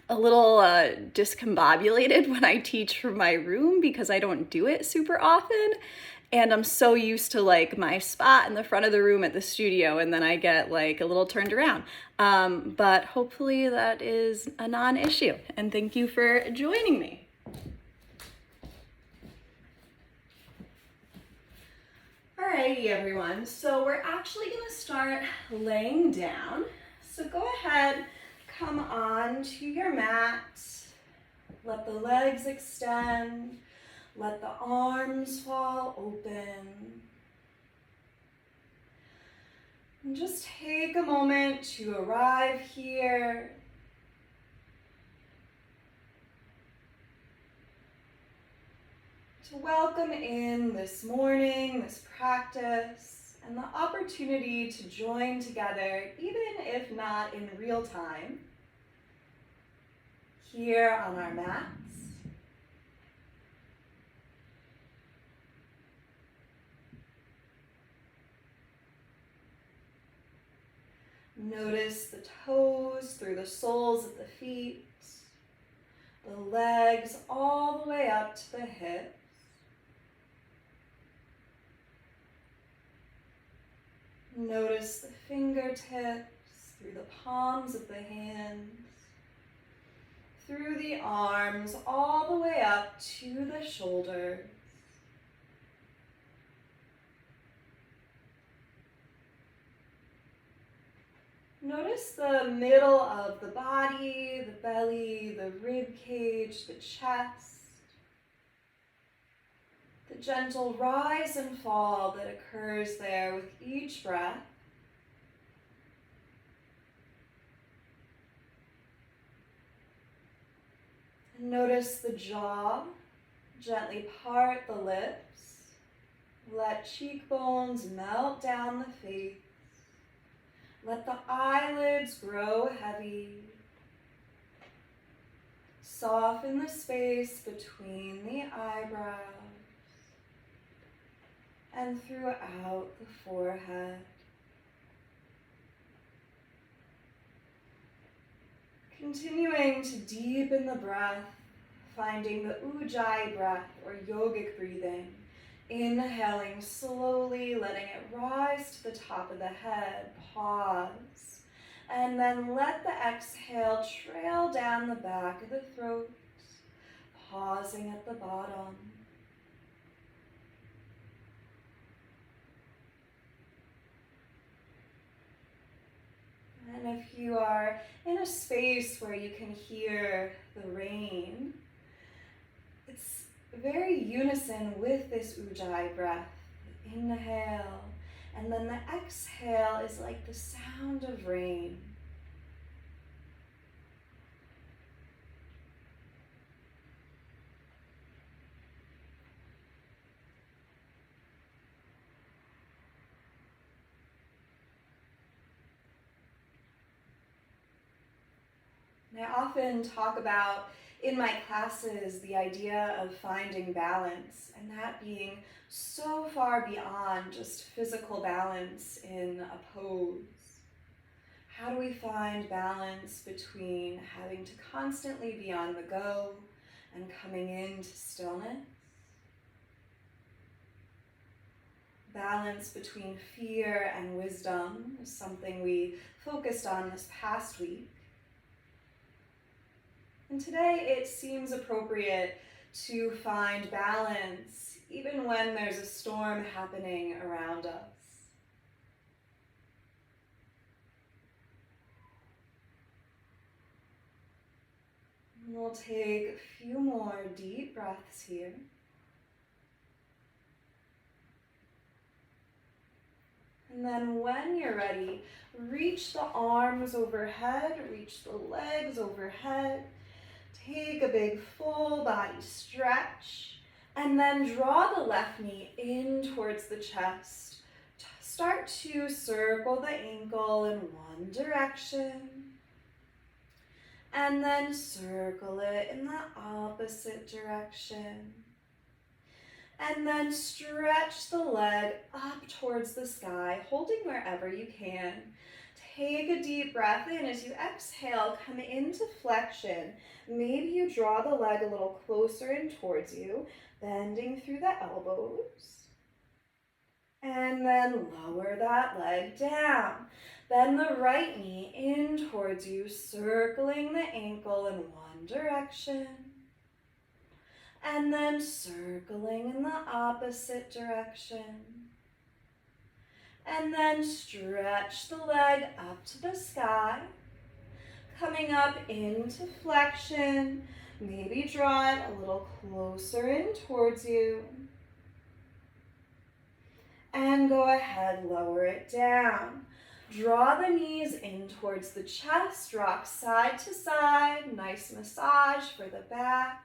a little discombobulated when I teach from my room because I don't do it super often. And I'm so used to like my spot in the front of the room at the studio, and then I get like a little turned around. But hopefully that is a non-issue. And thank you for joining me. Alrighty, everyone. So we're actually gonna start laying down. So go ahead, come on to your mat. Let the legs extend. Let the arms fall open. And just take a moment to arrive here. To welcome in this morning, this practice, and the opportunity to join together, even if not in real time, here on our mats. Notice the toes through the soles of the feet, the legs all the way up to the hips. Notice the fingertips through the palms of the hands, through the arms all the way up to the shoulders. Notice the middle of the body, the belly, the rib cage, the chest, the gentle rise and fall that occurs there with each breath. And notice the jaw, gently part the lips, let cheekbones melt down the face. Let the eyelids grow heavy. Soften the space between the eyebrows and throughout the forehead. Continuing to deepen the breath, finding the Ujjayi breath or yogic breathing. Inhaling slowly, letting it rise to the top of the head, pause, and then let the exhale trail down the back of the throat, pausing at the bottom. And if you are in a space where you can hear the rain, it's very unison with this Ujjayi breath. Inhale, and then the exhale is like the sound of rain. And I often talk about in my classes the idea of finding balance, and that being so far beyond just physical balance in a pose. How do we find balance between having to constantly be on the go and coming into stillness? Balance between fear and wisdom is something we focused on this past week. And today it seems appropriate to find balance even when there's a storm happening around us. And we'll take a few more deep breaths here. And then when you're ready, reach the arms overhead, reach the legs overhead. Take a big full body stretch, and then draw the left knee in towards the chest. Start to circle the ankle in one direction, and then circle it in the opposite direction. And then stretch the leg up towards the sky, holding wherever you can. Take a deep breath in. As you exhale, come into flexion. Maybe you draw the leg a little closer in towards you, bending through the elbows. And then lower that leg down. Bend the right knee in towards you, circling the ankle in one direction. And then circling in the opposite direction. And then stretch the leg up to the sky. Coming up into flexion. Maybe draw it a little closer in towards you. And go ahead, lower it down. Draw the knees in towards the chest, rock side to side, nice massage for the back.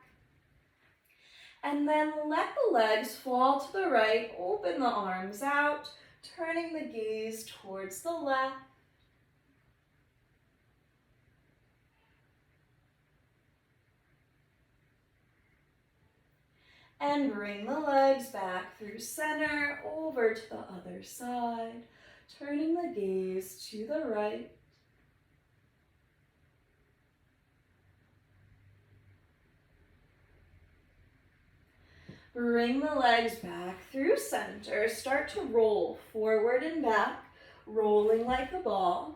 And then let the legs fall to the right, open the arms out, turning the gaze towards the left. And bring the legs back through center, over to the other side, turning the gaze to the right. Bring the legs back through center. Start to roll forward and back, rolling like a ball.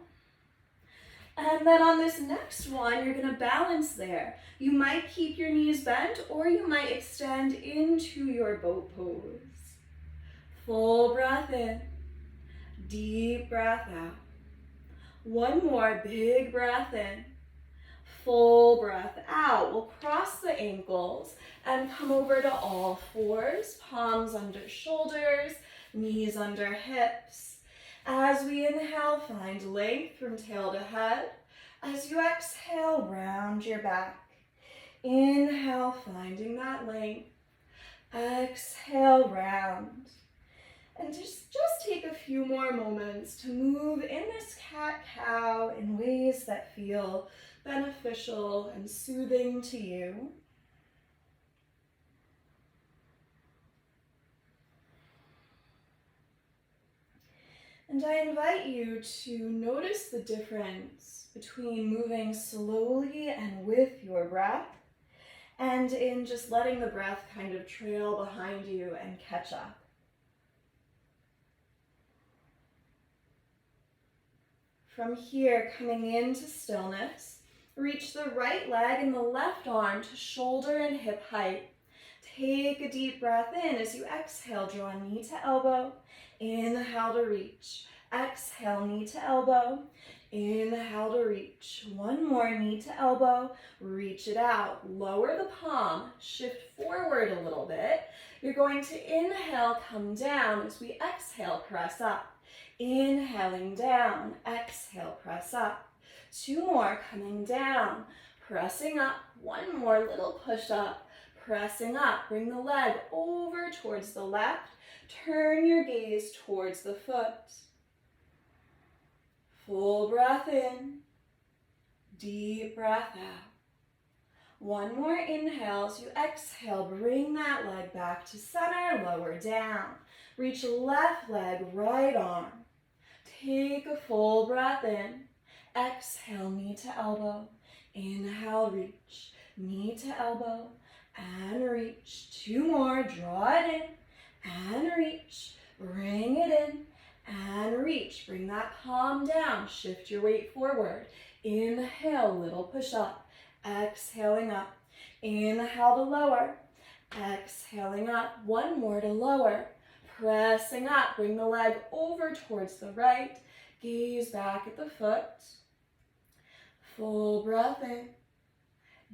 And then on this next one, you're gonna balance there. You might keep your knees bent or you might extend into your boat pose. Full breath in, deep breath out. One more big breath in, full breath out. We'll cross the ankles and come over to all fours, palms under shoulders, knees under hips. As we inhale, find length from tail to head. As you exhale, round your back. Inhale, finding that length. Exhale, round. And just take a few more moments to move in this cat-cow in ways that feel beneficial and soothing to you. And I invite you to notice the difference between moving slowly and with your breath, and in just letting the breath kind of trail behind you and catch up. From here, coming into stillness, reach the right leg and the left arm to shoulder and hip height. Take a deep breath in. As you exhale, draw knee to elbow. Inhale to reach. Exhale, knee to elbow. Inhale to reach. One more, knee to elbow. Reach it out. Lower the palm. Shift forward a little bit. You're going to inhale, come down. As we exhale, press up. Inhaling down. Exhale, press up. Two more, coming down. Pressing up. One more little push up. Pressing up. Bring the leg over towards the left. Turn your gaze towards the foot. Full breath in. Deep breath out. One more inhale. As you exhale, bring that leg back to center. Lower down. Reach left leg, right arm. Take a full breath in. Exhale, knee to elbow. Inhale, reach. Knee to elbow. And reach. Two more. Draw it in. And reach. Bring it in. And reach. Bring that palm down. Shift your weight forward. Inhale, little push up. Exhaling up. Inhale to lower. Exhaling up. One more to lower. Pressing up. Bring the leg over towards the right. Gaze back at the foot. Full breath in.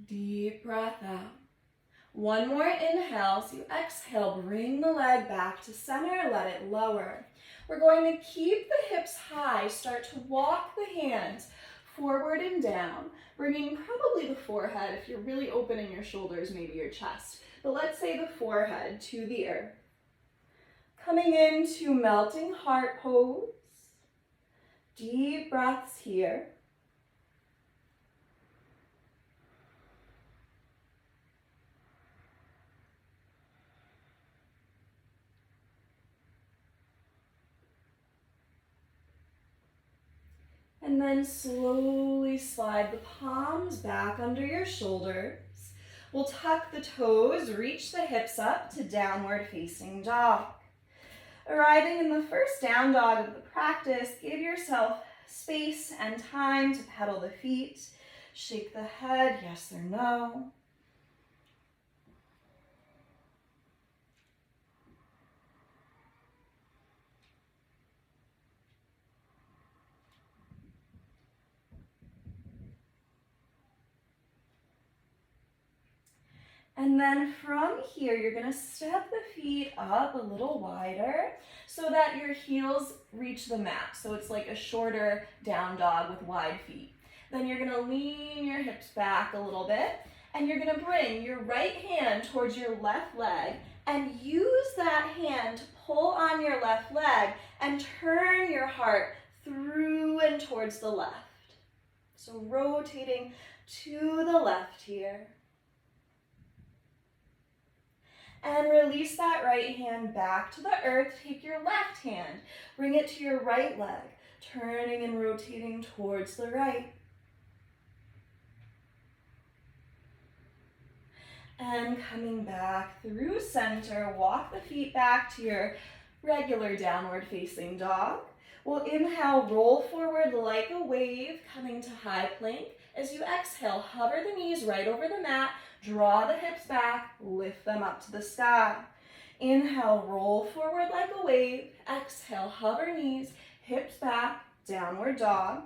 Deep breath out. One more inhale. As you exhale, bring the leg back to center. Let it lower. We're going to keep the hips high. Start to walk the hands forward and down, bringing probably the forehead. If you're really opening your shoulders, maybe your chest. But let's say the forehead to the earth. Coming into melting heart pose. Deep breaths here. And then slowly slide the palms back under your shoulders. We'll tuck the toes, reach the hips up to downward facing dog. Arriving in the first down dog of the practice, give yourself space and time to pedal the feet. Shake the head, yes or no. And then from here, you're gonna step the feet up a little wider so that your heels reach the mat. So it's like a shorter down dog with wide feet. Then you're gonna lean your hips back a little bit, and you're gonna bring your right hand towards your left leg and use that hand to pull on your left leg and turn your heart through and towards the left. So rotating to the left here. And release that right hand back to the earth. Take your left hand, bring it to your right leg, turning and rotating towards the right. And coming back through center, walk the feet back to your regular downward facing dog. We'll inhale, roll forward like a wave, coming to high plank. As you exhale, hover the knees right over the mat, draw the hips back, lift them up to the sky. Inhale, roll forward like a wave. Exhale, hover knees, hips back, downward dog.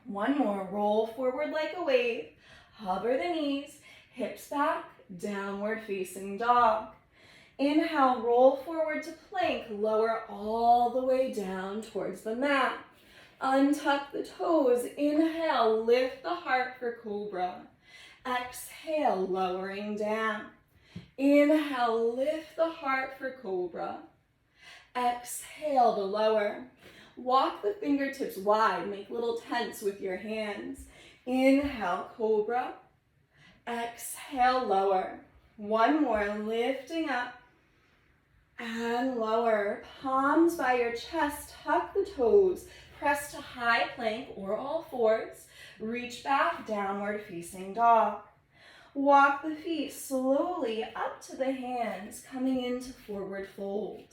One more, roll forward like a wave. Hover the knees, hips back, downward facing dog. Inhale, roll forward to plank, lower all the way down towards the mat. Untuck the toes, inhale, lift the heart for cobra. Exhale, lowering down. Inhale, lift the heart for cobra. Exhale to lower. Walk the fingertips wide, make little tents with your hands. Inhale, cobra. Exhale, lower. One more, lifting up and lower. Palms by your chest, tuck the toes. Press to high plank or all fours. Reach back, downward facing dog. Walk the feet slowly up to the hands, coming into forward fold.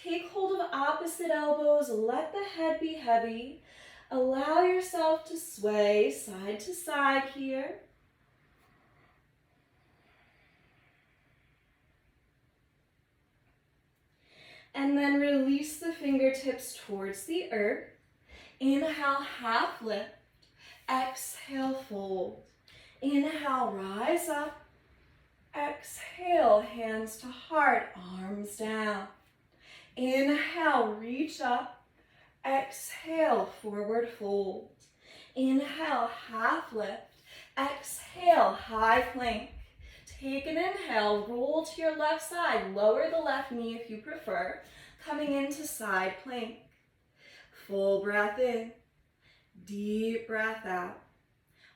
Take hold of opposite elbows, let the head be heavy. Allow yourself to sway side to side here. And then release the fingertips towards the earth. Inhale, half lift. Exhale, fold. Inhale, rise up. Exhale, hands to heart, arms down. Inhale, reach up. Exhale, forward fold. Inhale, half lift. Exhale, high plank. Take an inhale, roll to your left side. Lower the left knee if you prefer. Coming into side plank. Full breath in. Deep breath out.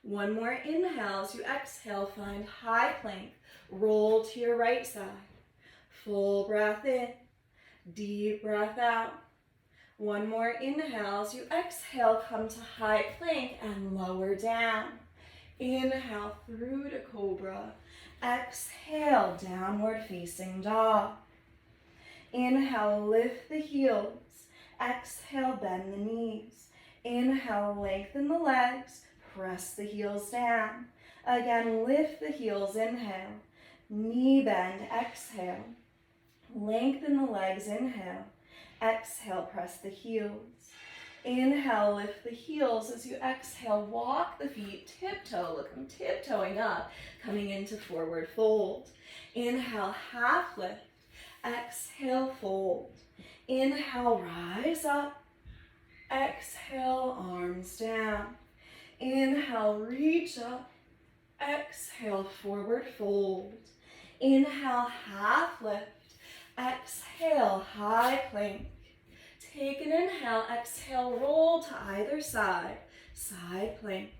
One more inhale as you exhale, find high plank. Roll to your right side. Full breath in. Deep breath out. One more inhale as you exhale, come to high plank and lower down. Inhale through to cobra. Exhale, downward facing dog. Inhale, lift the heels. Exhale, bend the knees. Inhale, lengthen the legs. Press the heels down. Again, lift the heels, inhale. Knee bend, exhale. Lengthen the legs, inhale. Exhale, press the heels. Inhale, lift the heels. As you exhale, walk the feet, tiptoe. Look, I'm tiptoeing up, coming into forward fold. Inhale, half lift. Exhale, fold. Inhale, rise up. Exhale, arms down. Inhale, reach up. Exhale, forward fold. Inhale, half lift. Exhale, high plank. Take an inhale, exhale, roll to either side. Side plank.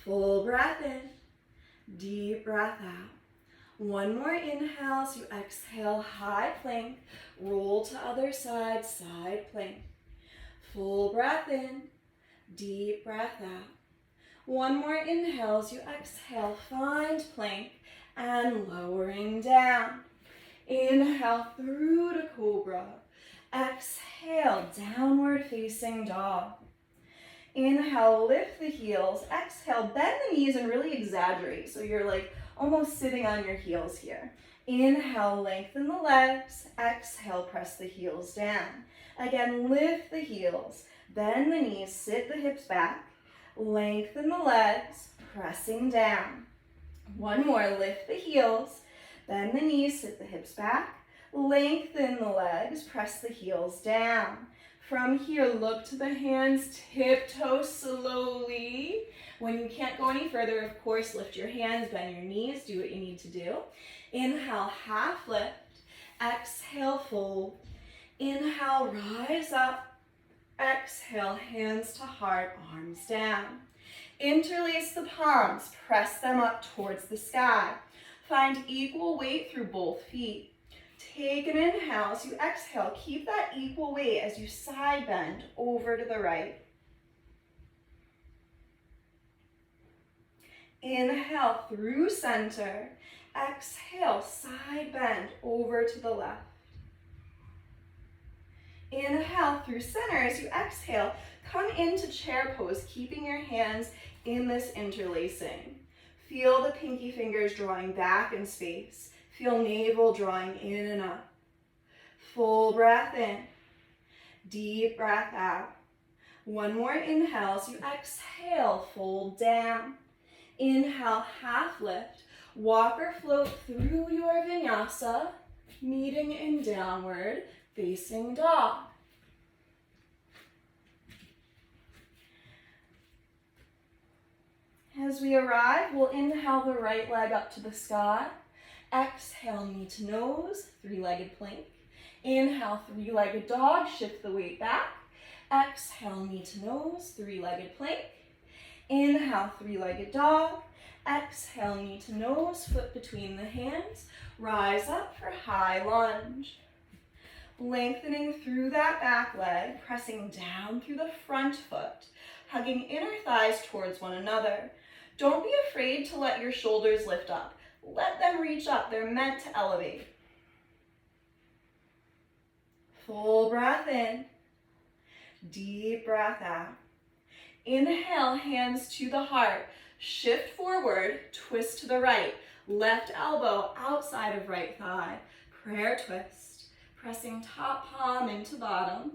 Full breath in. Deep breath out. One more inhale as you exhale, high plank. Roll to other side, side plank. Full breath in. Deep breath out. One more inhale as you exhale, find plank and lowering down. Inhale through to cobra. Exhale, downward facing dog. Inhale, lift the heels. Exhale, bend the knees and really exaggerate. So you're like almost sitting on your heels here. Inhale, lengthen the legs. Exhale, press the heels down. Again, lift the heels. Bend the knees, sit the hips back. Lengthen the legs, pressing down. One more, lift the heels. Bend the knees, sit the hips back. Lengthen the legs, press the heels down. From here, look to the hands, tiptoe slowly. When you can't go any further, of course, lift your hands, bend your knees, do what you need to do. Inhale, half lift. Exhale, fold. Inhale, rise up. Exhale, hands to heart, arms down. Interlace the palms, press them up towards the sky. Find equal weight through both feet. Take an inhale as you exhale. Keep that equal weight as you side bend over to the right. Inhale through center. Exhale, side bend over to the left. Inhale through center as you exhale. Come into chair pose, keeping your hands in this interlacing. Feel the pinky fingers drawing back in space. Feel navel drawing in and up. Full breath in. Deep breath out. One more inhale as you exhale, fold down. Inhale, half lift. Walk or float through your vinyasa, meeting in downward facing dog. As we arrive, we'll inhale the right leg up to the sky. Exhale, knee to nose, three-legged plank. Inhale, three-legged dog, shift the weight back. Exhale, knee to nose, three-legged plank. Inhale, three-legged dog. Exhale, knee to nose, foot between the hands. Rise up for high lunge. Lengthening through that back leg, pressing down through the front foot, hugging inner thighs towards one another. Don't be afraid to let your shoulders lift up. Let them reach up. They're meant to elevate. Full breath in. Deep breath out. Inhale, hands to the heart. Shift forward, twist to the right. Left elbow outside of right thigh. Prayer twist. Pressing top palm into bottom.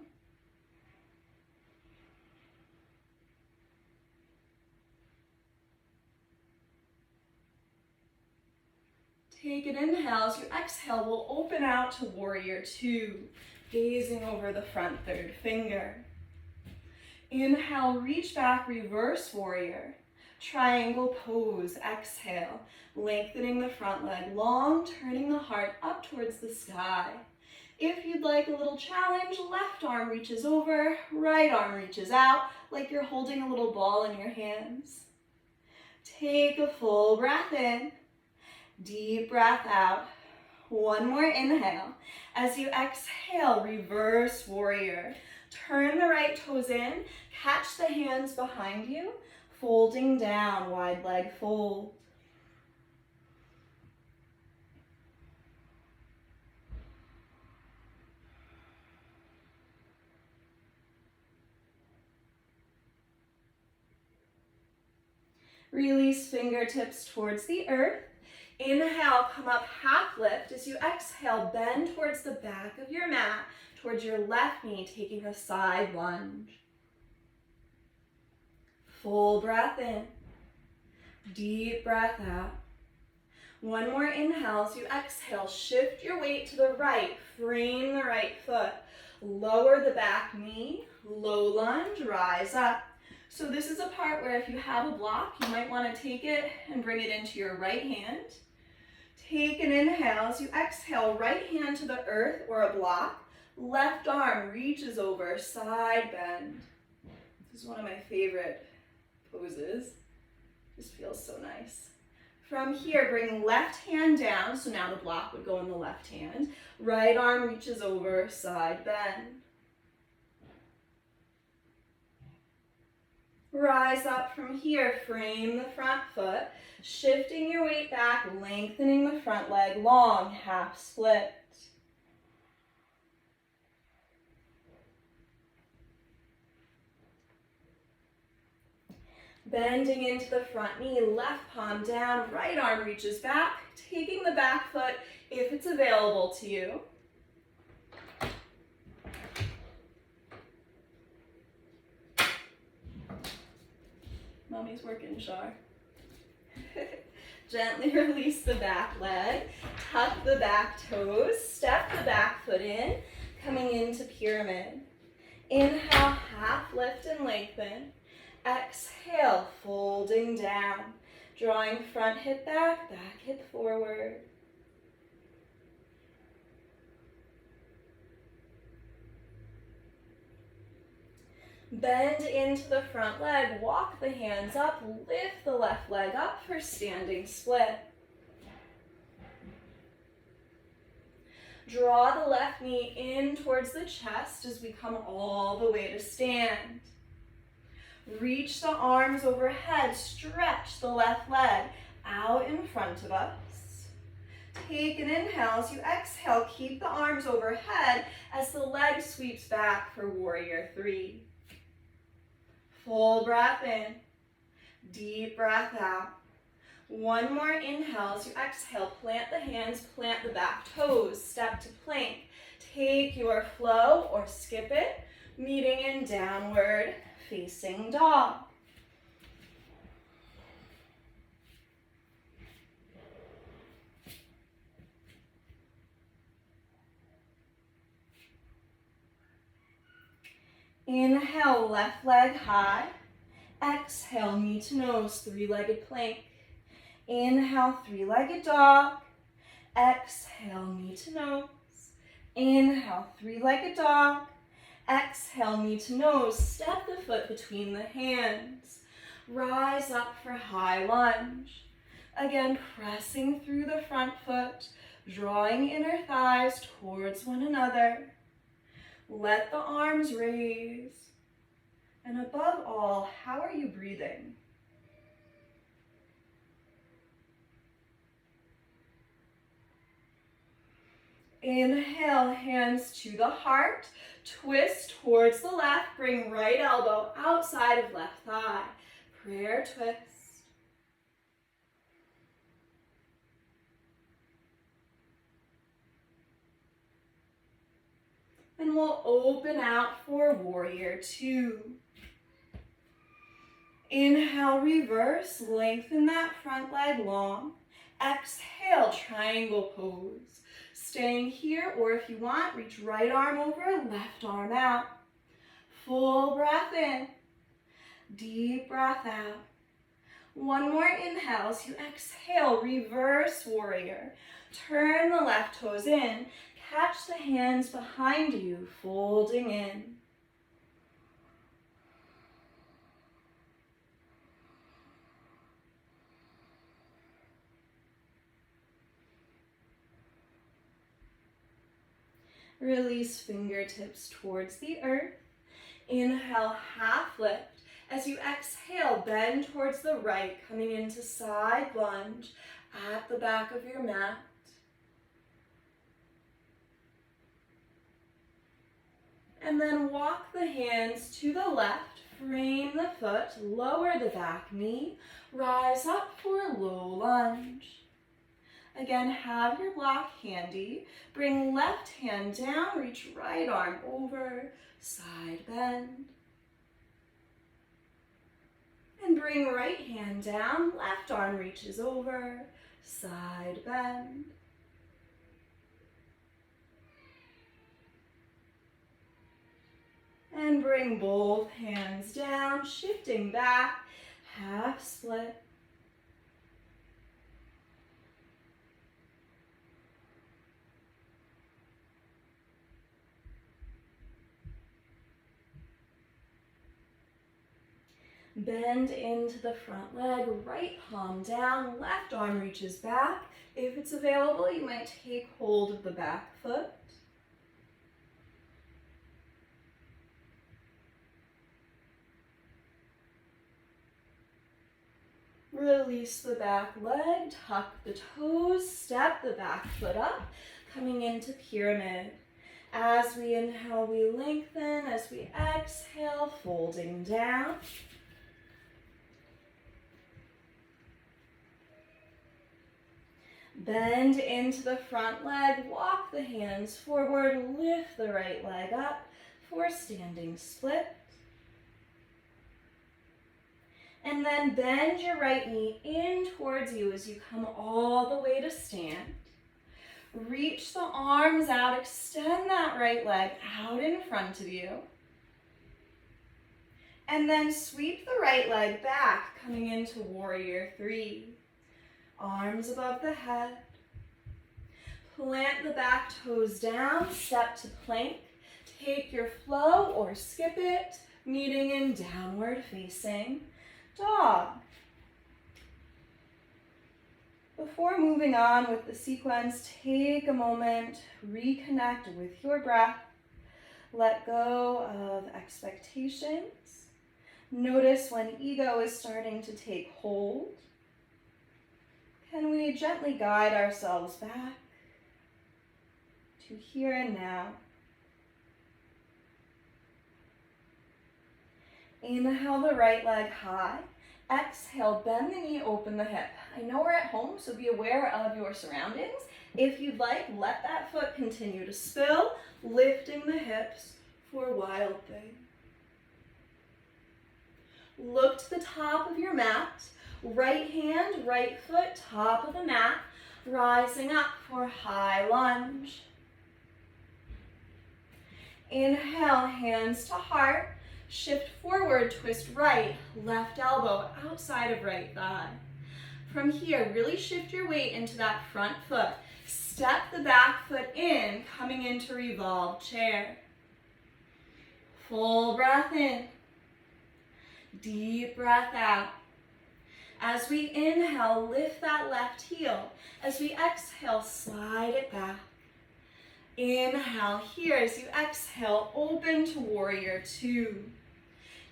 Take an inhale. As you exhale, we'll open out to warrior two, gazing over the front third finger. Inhale, reach back, reverse warrior. Triangle pose, exhale. Lengthening the front leg long, turning the heart up towards the sky. If you'd like a little challenge, left arm reaches over, right arm reaches out, like you're holding a little ball in your hands. Take a full breath in, deep breath out. One more inhale. As you exhale, reverse warrior. Turn the right toes in, catch the hands behind you, folding down, wide leg fold. Release fingertips towards the earth. Inhale, come up half lift. As you exhale, bend towards the back of your mat, towards your left knee, taking a side lunge. Full breath in. Deep breath out. One more inhale. As you exhale, shift your weight to the right. Frame the right foot. Lower the back knee. Low lunge, rise up. So this is a part where if you have a block, you might want to take it and bring it into your right hand. Take an inhale. As you exhale, right hand to the earth or a block. Left arm reaches over, side bend. This is one of my favorite poses. Just feels so nice. From here, bring left hand down. So now the block would go in the left hand. Right arm reaches over, side bend. Rise up from here, frame the front foot, shifting your weight back, lengthening the front leg long, half split. Bending into the front knee, left palm down, right arm reaches back, taking the back foot if it's available to you. Mommy's working, Shar. Gently release the back leg, tuck the back toes, step the back foot in, coming into pyramid. Inhale, half lift and lengthen. Exhale, folding down, drawing front hip back, back hip forward. Bend into the front leg, walk the hands up, lift the left leg up for standing split. Draw the left knee in towards the chest as we come all the way to stand. Reach the arms overhead, stretch the left leg out in front of us. Take an inhale as you exhale, keep the arms overhead as the leg sweeps back for warrior three. Full breath in, deep breath out. One more inhale as you exhale, plant the hands, plant the back toes, step to plank. Take your flow or skip it, meeting in downward facing dog. Inhale, left leg high. Exhale, knee to nose, three-legged plank. Inhale, three-legged dog. Exhale, knee to nose. Inhale, three-legged dog. Exhale, knee to nose. Step the foot between the hands. Rise up for high lunge. Again, pressing through the front foot, drawing inner thighs towards one another. Let the arms raise. And above all, how are you breathing? Inhale, hands to the heart. Twist towards the left. Bring right elbow outside of left thigh. Prayer twist. And we'll open out for warrior two. Inhale, reverse, lengthen that front leg long. Exhale, triangle pose. Staying here, or if you want, reach right arm over, left arm out. Full breath in, deep breath out. One more inhale as you exhale, reverse warrior. Turn the left toes in, catch the hands behind you, folding in. Release fingertips towards the earth. Inhale, half lift. As you exhale, bend towards the right, coming into side lunge at the back of your mat. And then walk the hands to the left, frame the foot, lower the back knee, rise up for a low lunge. Again, have your block handy. Bring left hand down, reach right arm over, side bend. And bring right hand down, left arm reaches over, side bend. And bring both hands down, shifting back, half split. Bend into the front leg, right palm down, left arm reaches back. If it's available, you might take hold of the back foot. Release the back leg, tuck the toes, step the back foot up, coming into pyramid. As we inhale, we lengthen. As we exhale, folding down. Bend into the front leg, walk the hands forward, lift the right leg up for standing split. And then bend your right knee in towards you as you come all the way to stand. Reach the arms out, extend that right leg out in front of you. And then sweep the right leg back, coming into warrior three. Arms above the head. Plant the back toes down, step to plank. Take your flow or skip it, meeting in downward facing dog. Before moving on with the sequence, take a moment, reconnect with your breath. Let go of expectations. Notice when ego is starting to take hold. Can we gently guide ourselves back to here and now? Inhale the right leg high. Exhale, bend the knee, open the hip. I know we're at home, so be aware of your surroundings. If you'd like, let that foot continue to spill, lifting the hips for wild thing. Look to the top of your mat. Right hand, right foot, top of the mat, rising up for high lunge. Inhale, hands to heart. Shift forward, twist right, left elbow outside of right thigh. From here, really shift your weight into that front foot. Step the back foot in, coming into revolved chair. Full breath in. Deep breath out. As we inhale, lift that left heel. As we exhale, slide it back. Inhale here. As you exhale, open to warrior two.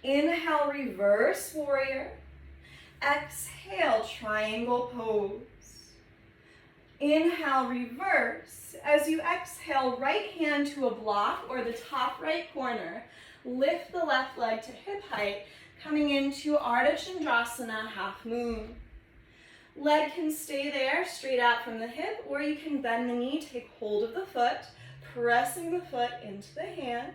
Inhale, reverse warrior. Exhale, triangle pose. Inhale, reverse. As you exhale, right hand to a block or the top right corner. Lift the left leg to hip height, coming into Ardha Chandrasana, half moon. Leg can stay there, straight out from the hip, or you can bend the knee, take hold of the foot, pressing the foot into the hand.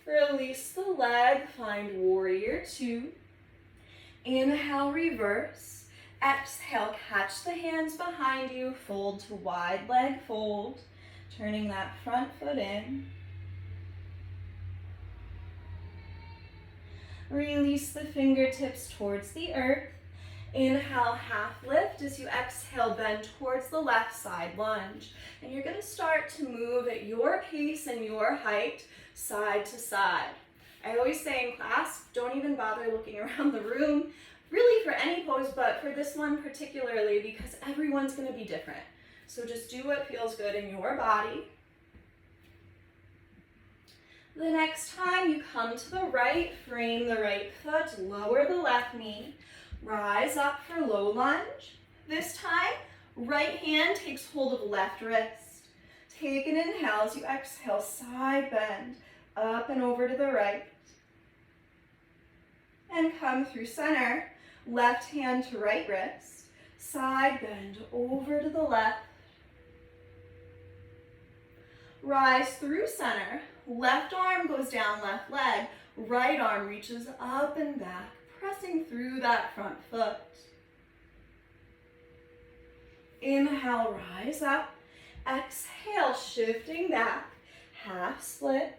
Release the leg, find warrior two. Inhale, reverse. Exhale, catch the hands behind you, fold to wide leg fold, turning that front foot in. Release the fingertips towards the earth. Inhale, half lift. As you exhale, bend towards the left side lunge. And you're going to start to move at your pace and your height, side to side. I always say in class, don't even bother looking around the room, really for any pose, but for this one particularly, because everyone's going to be different. So just do what feels good in your body. The next time you come to the right, frame the right foot, lower the left knee, rise up for low lunge. This time, right hand takes hold of left wrist. Take an inhale as you exhale, side bend, up and over to the right. And come through center, left hand to right wrist, side bend over to the left. Rise through center, left arm goes down left leg, right arm reaches up and back, pressing through that front foot. Inhale, rise up. Exhale, shifting back, half split.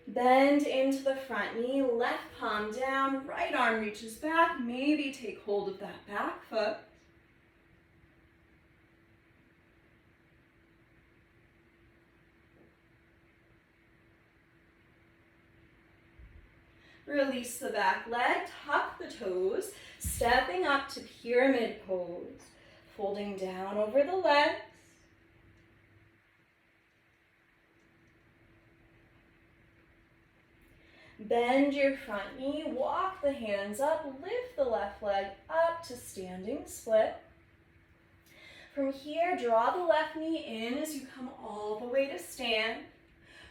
Bend into the front knee, left palm down, right arm reaches back, maybe take hold of that back foot. Release the back leg, tuck the toes, stepping up to pyramid pose. folding down over the legs. Bend your front knee, walk the hands up, lift the left leg up to standing split. From here, draw the left knee in as you come all the way to stand.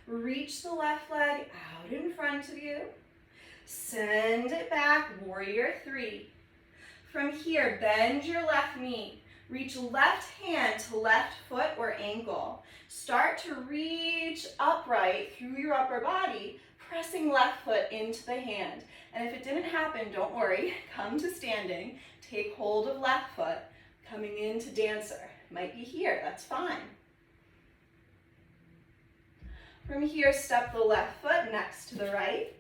Reach the left leg out in front of you. Send it back, warrior three. From here, bend your left knee. Reach left hand to left foot or ankle. Start to reach upright through your upper body, pressing left foot into the hand. And if it didn't happen, don't worry. Come to standing. Take hold of left foot. Coming into dancer. Might be here, that's fine. From here, step the left foot next to the right.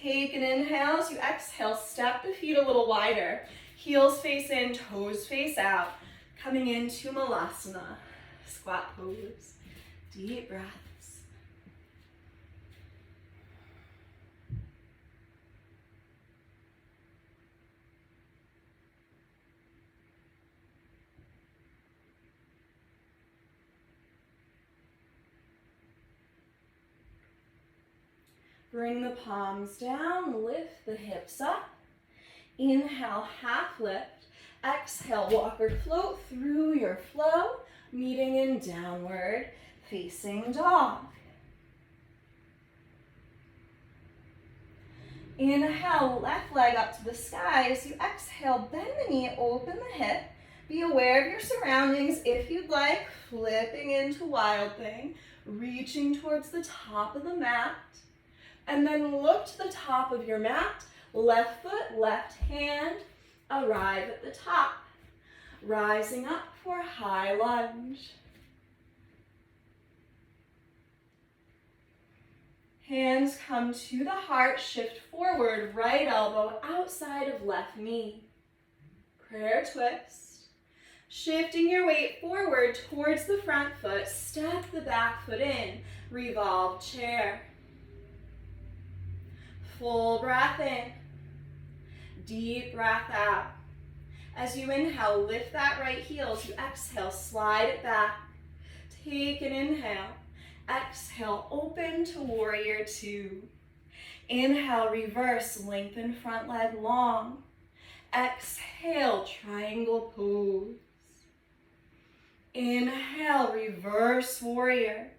Take an inhale. As you exhale, step the feet a little wider. Heels face in, toes face out. Coming into Malasana, squat pose. Deep breaths. Bring the palms down, lift the hips up. Inhale, half lift. Exhale, walk or float through your flow, meeting in downward facing dog. Inhale, left leg up to the sky. As you exhale, bend the knee, open the hip. Be aware of your surroundings if you'd like. Flipping into Wild Thing, reaching towards the top of the mat. And then look to the top of your mat. Left foot, left hand. Arrive at the top. Rising up for high lunge. Hands come to the heart, shift forward, right elbow outside of left knee. Prayer twist. Shifting your weight forward towards the front foot, step the back foot in, revolve chair. Full breath in, deep breath out. As you inhale, lift that right heel. As you exhale, slide it back. Take an inhale. Exhale, open to warrior two. Inhale, reverse, lengthen front leg long. Exhale, triangle pose. Inhale, reverse warrior.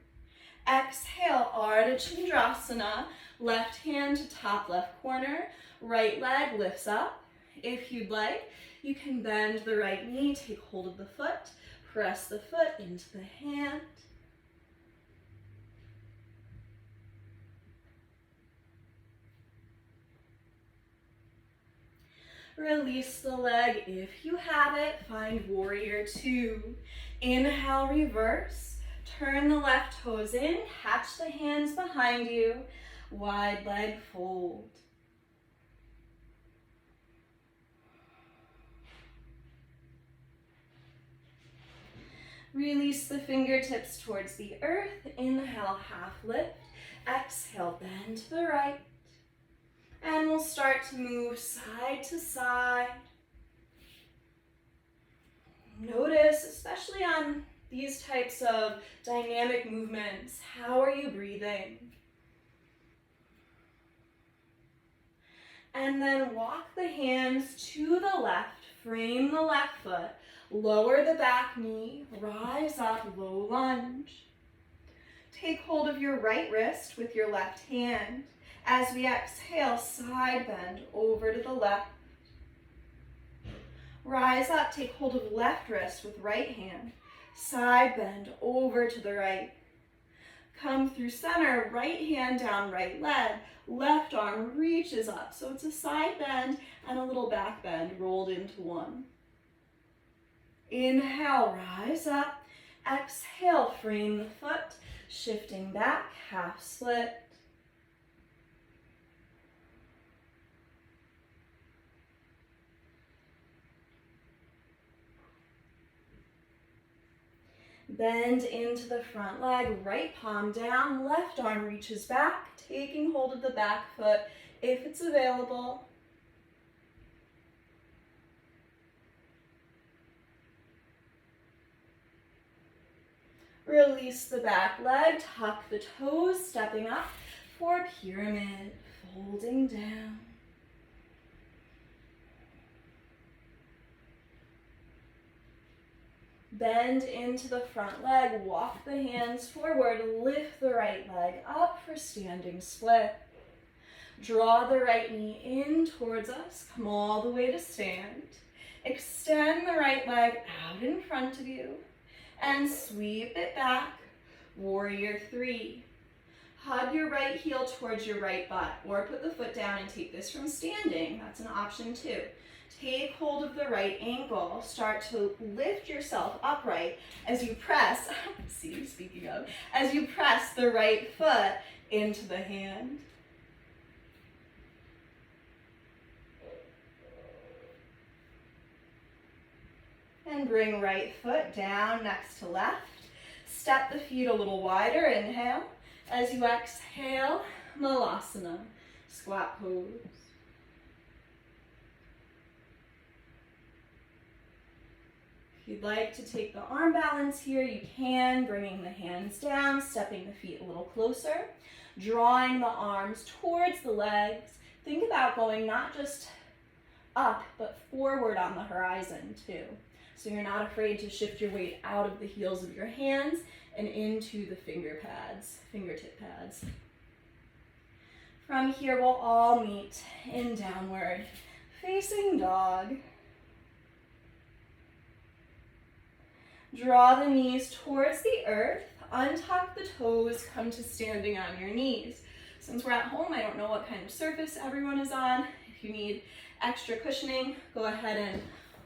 Exhale, Ardha Chandrasana. Left hand to top left corner. Right leg lifts up. If you'd like, you can bend the right knee, take hold of the foot, press the foot into the hand. Release the leg if you have it. Find warrior two. Inhale, reverse. Turn the left toes in. Catch the hands behind you. Wide leg fold. Release the fingertips towards the earth. Inhale, half lift. Exhale, bend to the right. And we'll start to move side to side. Notice, especially on these types of dynamic movements, how are you breathing? And then walk the hands to the left, frame the left foot, lower the back knee, rise up, low lunge. Take hold of your right wrist with your left hand. As we exhale, side bend over to the left. Rise up, take hold of left wrist with right hand. Side bend over to the right. Come through center, right hand down, right leg. Left arm reaches up. So it's a side bend and a little back bend rolled into one. Inhale, rise up. Exhale, frame the foot. Shifting back, half split. Bend into the front leg, right palm down, left arm reaches back, taking hold of the back foot if it's available. Release the back leg, tuck the toes, stepping up for pyramid, folding down. Bend into the front leg, walk the hands forward, lift the right leg up for standing split. Draw the right knee in towards us, come all the way to stand. Extend the right leg out in front of you and sweep it back, warrior three. Hug your right heel towards your right butt, or put the foot down and take this from standing. That's an option too. Take hold of the right ankle. Start to lift yourself upright as you press, as you press the right foot into the hand. And bring right foot down next to left. Step the feet a little wider, inhale. As you exhale, Malasana, squat pose. If you'd like to take the arm balance here, you can, bringing the hands down, stepping the feet a little closer, drawing the arms towards the legs. Think about going not just up, but forward on the horizon too. So you're not afraid to shift your weight out of the heels of your hands and into the fingertip pads. From here, we'll all meet in downward facing dog. Draw the knees towards the earth, untuck the toes, come to standing on your knees. Since we're at home, I don't know what kind of surface everyone is on. If you need extra cushioning, go ahead and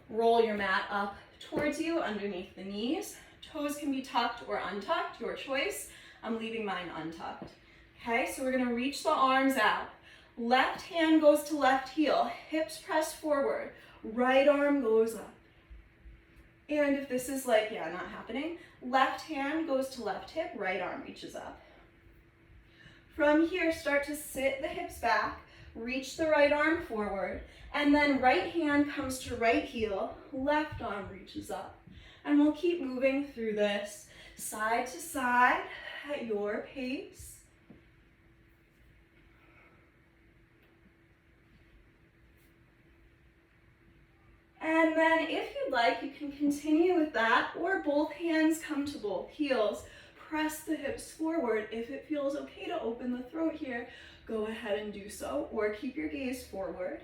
roll your mat up towards you underneath the knees. Toes can be tucked or untucked, your choice. I'm leaving mine untucked. Okay, so we're gonna reach the arms out. Left hand goes to left heel, hips press forward, right arm goes up. And if this is like, not happening, left hand goes to left hip, right arm reaches up. From here, start to sit the hips back, reach the right arm forward, and then right hand comes to right heel, left arm reaches up. And we'll keep moving through this side to side at your pace. And then if you'd like, you can continue with that, or both hands come to both heels. Press the hips forward. If it feels okay to open the throat here, go ahead and do so, or keep your gaze forward.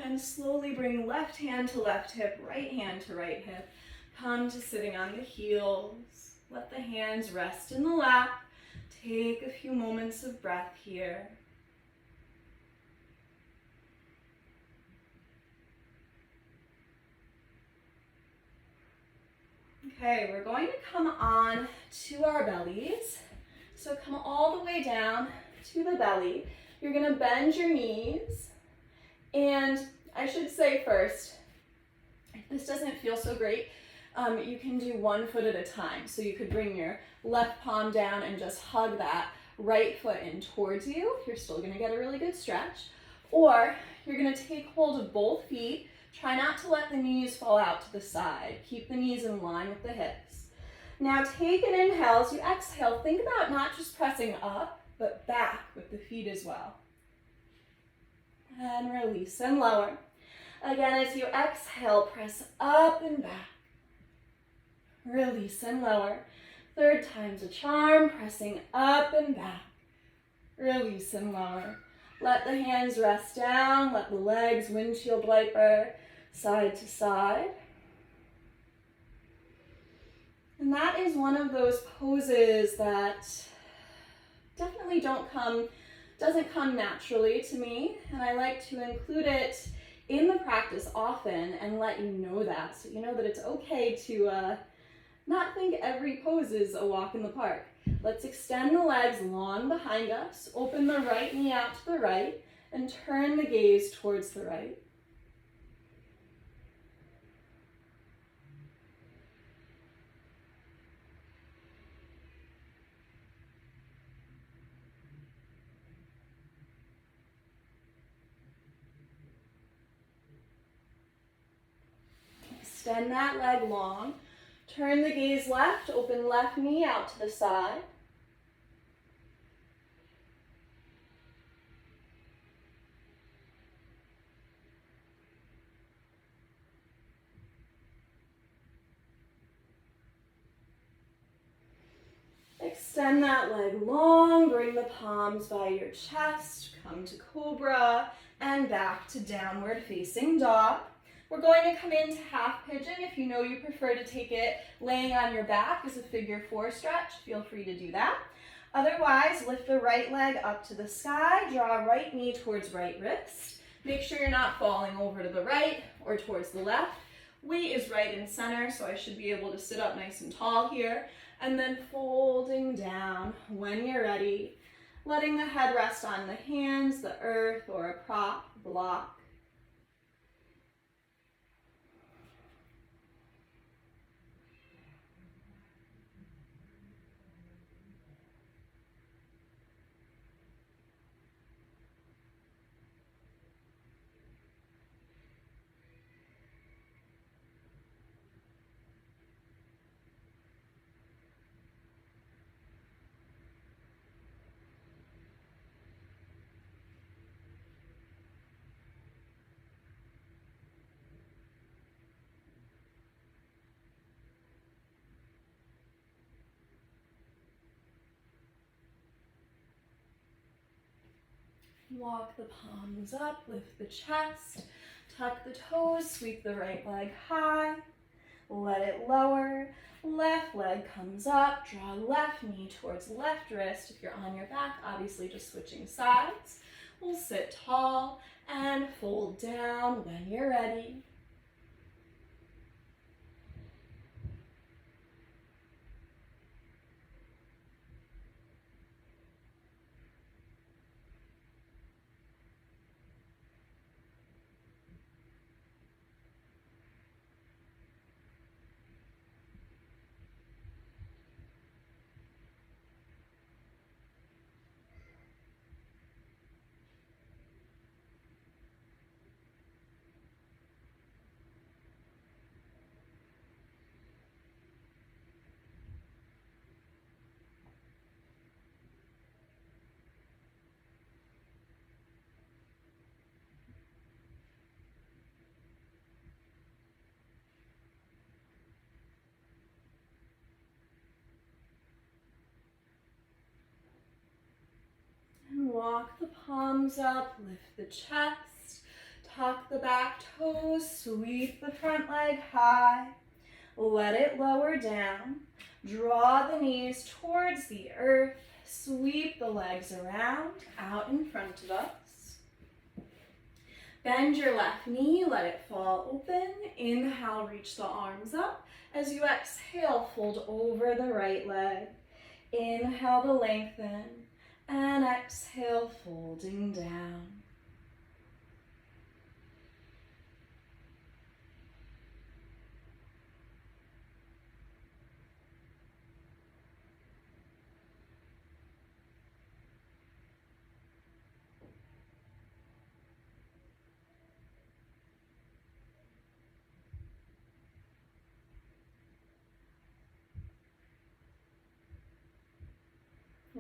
And slowly bring left hand to left hip, right hand to right hip. Come to sitting on the heels. Let the hands rest in the lap. Take a few moments of breath here. Okay, we're going to come on to our bellies. So come all the way down to the belly. You're gonna bend your knees. And I should say first, if this doesn't feel so great, you can do one foot at a time. So you could bring your left palm down and just hug that right foot in towards you. You're still gonna get a really good stretch. Or you're gonna take hold of both feet. Try not to let the knees fall out to the side. Keep the knees in line with the hips. Now take an inhale. As you exhale, think about not just pressing up, but back with the feet as well. And release and lower. Again, as you exhale, press up and back. Release and lower. Third time's a charm, pressing up and back. Release and lower. Let the hands rest down, let the legs windshield wiper side to side. And that is one of those poses that definitely doesn't come naturally to me, and I like to include it in the practice often and let you know that, so you know that it's okay to not think every pose is a walk in the park. Let's extend the legs long behind us, open the right knee out to the right, and turn the gaze towards the right. Extend that leg long. Turn the gaze left, open left knee out to the side. Extend that leg long, bring the palms by your chest, come to cobra, and back to downward facing dog. We're going to come into half pigeon. If you know you prefer to take it laying on your back as a figure 4 stretch, feel free to do that. Otherwise, lift the right leg up to the sky, draw right knee towards right wrist. Make sure you're not falling over to the right or towards the left. Weight is right in center, so I should be able to sit up nice and tall here. And then folding down when you're ready, letting the head rest on the hands, the earth, or a prop, block. Walk the palms up, lift the chest, tuck the toes, sweep the right leg high, let it lower, left leg comes up, draw left knee towards left wrist. If you're on your back, obviously just switching sides. We'll sit tall and fold down when you're ready. Walk the palms up, lift the chest, tuck the back toes, sweep the front leg high, let it lower down, draw the knees towards the earth, sweep the legs around, out in front of us. Bend your left knee, let it fall open, inhale, reach the arms up. As you exhale, fold over the right leg. Inhale to lengthen. And exhale, folding down.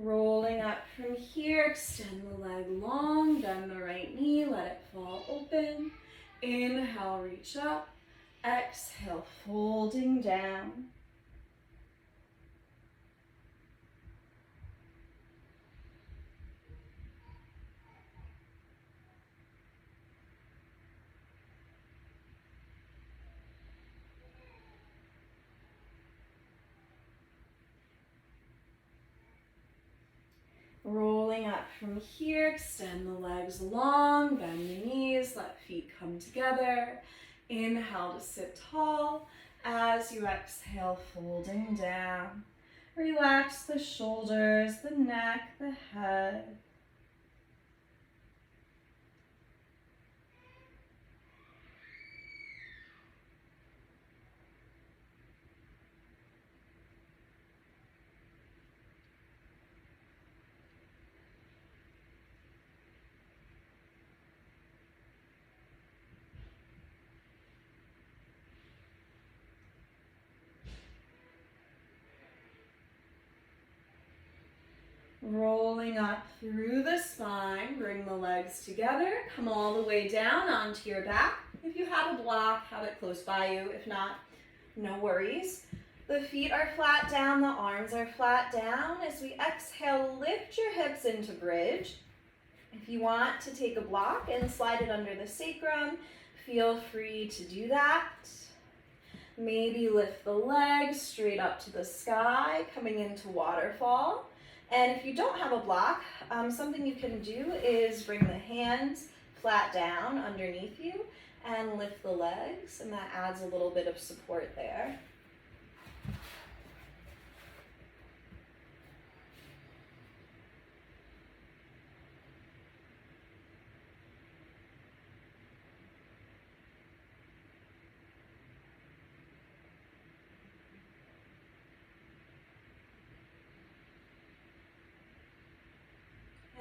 Rolling up from here, extend the leg long, bend the right knee, let it fall open. Inhale, reach up. Exhale, folding down. Rolling up from here, extend the legs long, bend the knees, let feet come together. Inhale to sit tall. As you exhale, folding down. Relax the shoulders, the neck, the head. Rolling up through the spine, bring the legs together, come all the way down onto your back. If you have a block, have it close by you. If not, no worries. The feet are flat down, the arms are flat down. As we exhale, lift your hips into bridge. If you want to take a block and slide it under the sacrum, feel free to do that. Maybe lift the legs straight up to the sky, coming into waterfall. And if you don't have a block, something you can do is bring the hands flat down underneath you and lift the legs, and that adds a little bit of support there.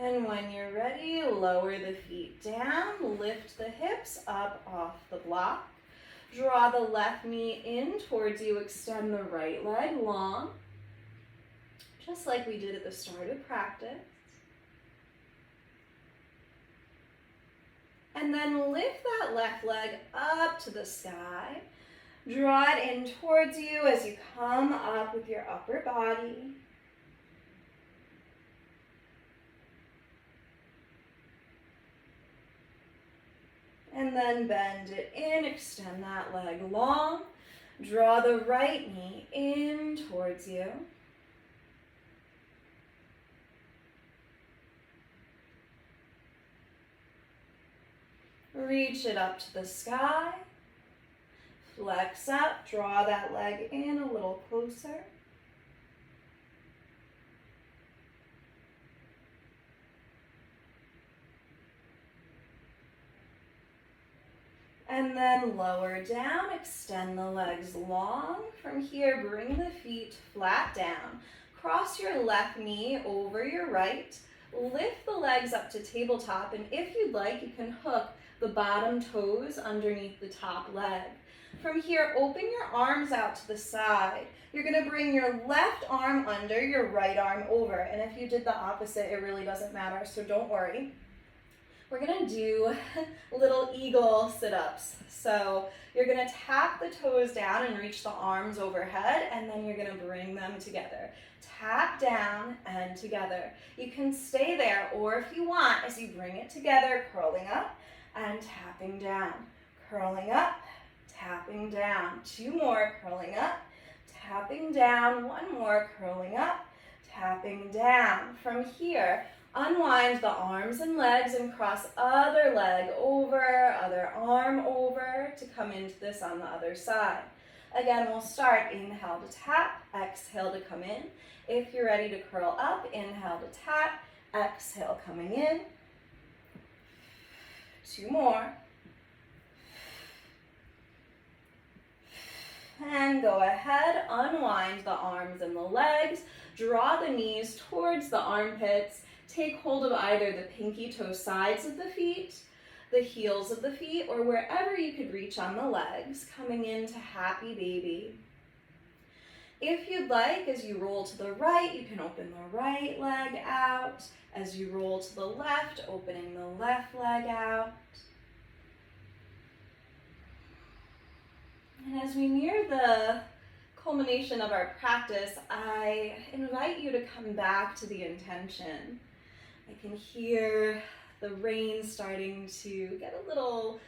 And when you're ready, lower the feet down, lift the hips up off the block. Draw the left knee in towards you, extend the right leg long, just like we did at the start of practice. And then lift that left leg up to the sky. Draw it in towards you as you come up with your upper body. And then bend it in, extend that leg long. Draw the right knee in towards you. Reach it up to the sky. Flex up, draw that leg in a little closer. And then lower down, extend the legs long. From here, bring the feet flat down. Cross your left knee over your right. Lift the legs up to tabletop, and if you'd like, you can hook the bottom toes underneath the top leg. From here, open your arms out to the side. You're gonna bring your left arm under, your right arm over. And if you did the opposite, it really doesn't matter, so don't worry. We're gonna do little eagle sit-ups. So you're gonna tap the toes down and reach the arms overhead, and then you're gonna bring them together. Tap down and together. You can stay there, or if you want, as you bring it together, curling up and tapping down. Curling up, tapping down. Two more, curling up, tapping down. One more, curling up, tapping down. From here, unwind the arms and legs and cross other leg over, other arm over to come into this on the other side. Again, we'll start, inhale to tap, exhale to come in. If you're ready to curl up, inhale to tap, exhale coming in. Two more. And go ahead, unwind the arms and the legs, draw the knees towards the armpits. Take hold of either the pinky toe sides of the feet, the heels of the feet, or wherever you could reach on the legs, coming into happy baby. If you'd like, as you roll to the right, you can open the right leg out. As you roll to the left, opening the left leg out. And as we near the culmination of our practice, I invite you to come back to the intention. I can hear the rain starting to get a little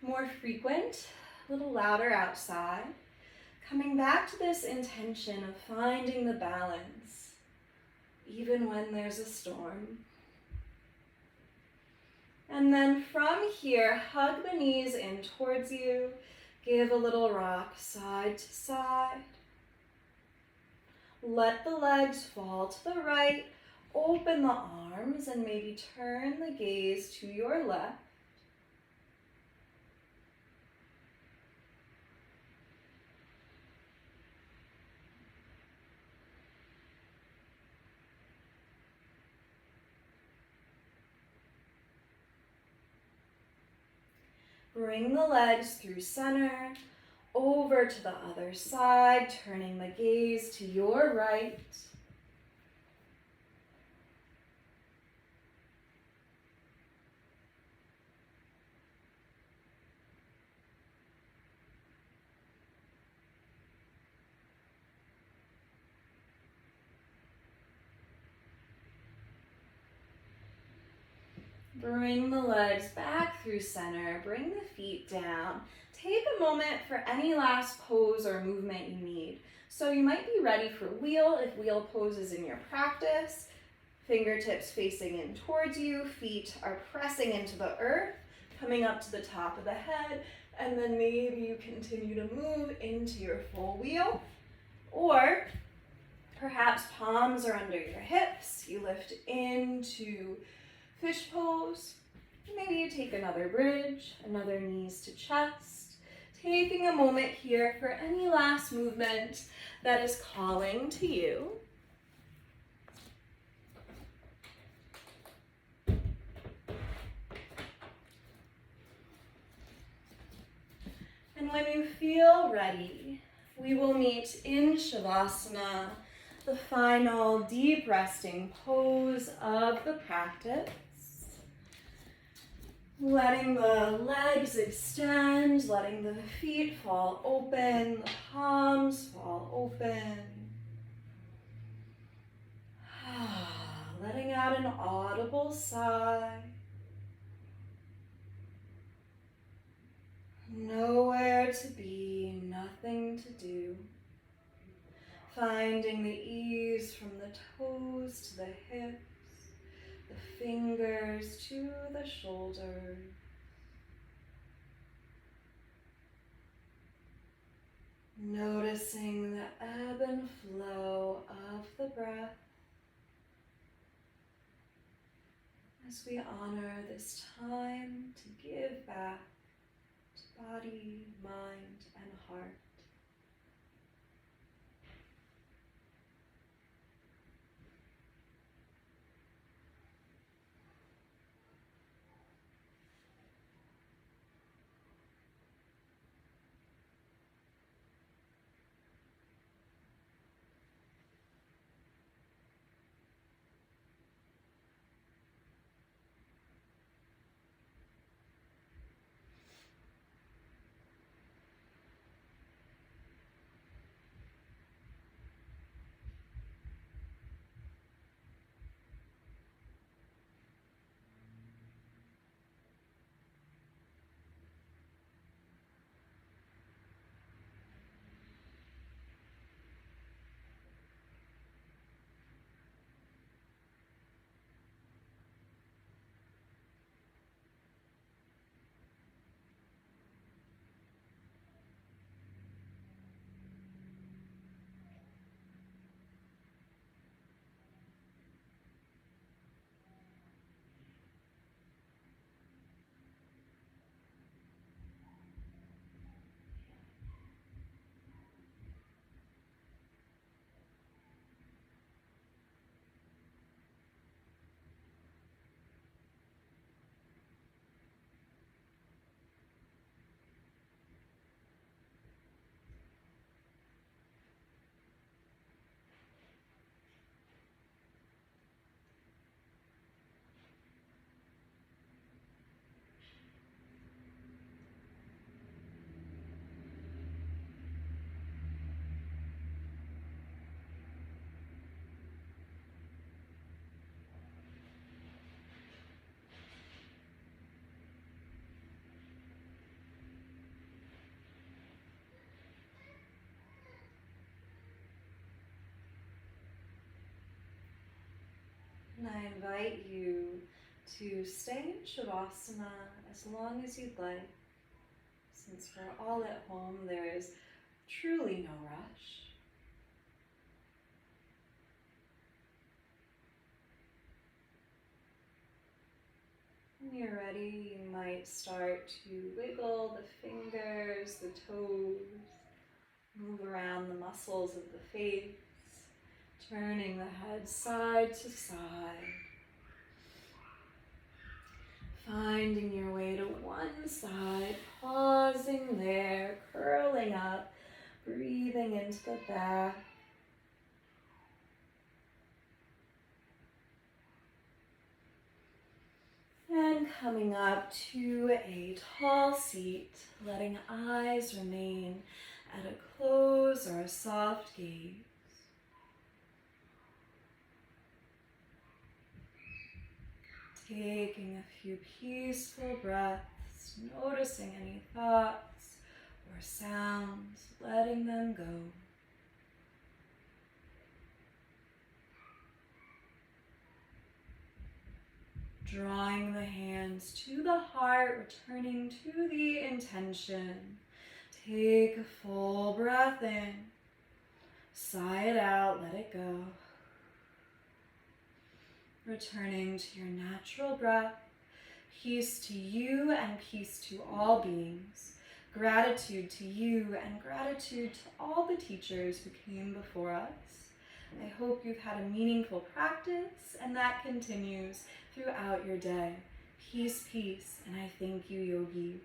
more frequent, a little louder outside. Coming back to this intention of finding the balance, even when there's a storm. And then from here, hug the knees in towards you. Give a little rock side to side. Let the legs fall to the right. Open the arms and maybe turn the gaze to your left. Bring the legs through center, over to the other side, turning the gaze to your right. Bring the legs back through center. Bring the feet down. Take a moment for any last pose or movement you need. So you might be ready for wheel if wheel pose is in your practice. Fingertips facing in towards you. Feet are pressing into the earth, coming up to the top of the head. And then maybe you continue to move into your full wheel. Or perhaps palms are under your hips. You lift into fish pose. Maybe you take another bridge, another knees to chest. Taking a moment here for any last movement that is calling to you. And when you feel ready, we will meet in Shavasana, the final deep resting pose of the practice. Letting the legs extend, letting the feet fall open, the palms fall open. Letting out an audible sigh. Nowhere to be, nothing to do. Finding the ease from the toes to the hips, the fingers to the shoulders. Noticing the ebb and flow of the breath as we honor this time to give back to body, mind, and heart. And I invite you to stay in Shavasana as long as you'd like. Since we're all at home, there is truly no rush. When you're ready, you might start to wiggle the fingers, the toes, move around the muscles of the face, turning the head side to side. Finding your way to one side, pausing there, curling up, breathing into the back. And coming up to a tall seat, letting eyes remain at a close or a soft gaze. Taking a few peaceful breaths, noticing any thoughts or sounds, letting them go. Drawing the hands to the heart, returning to the intention. Take a full breath in. Sigh it out, let it go. Returning to your natural breath. Peace to you and peace to all beings. Gratitude to you and gratitude to all the teachers who came before us. I hope you've had a meaningful practice and that continues throughout your day. Peace, peace, and I thank you, yogis.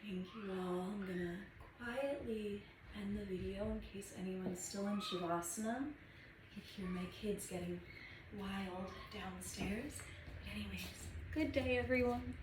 Thank you all. I'm gonna quietly end the video in case anyone's still in Shavasana. I could hear my kids getting wild downstairs. But anyways, good day, everyone.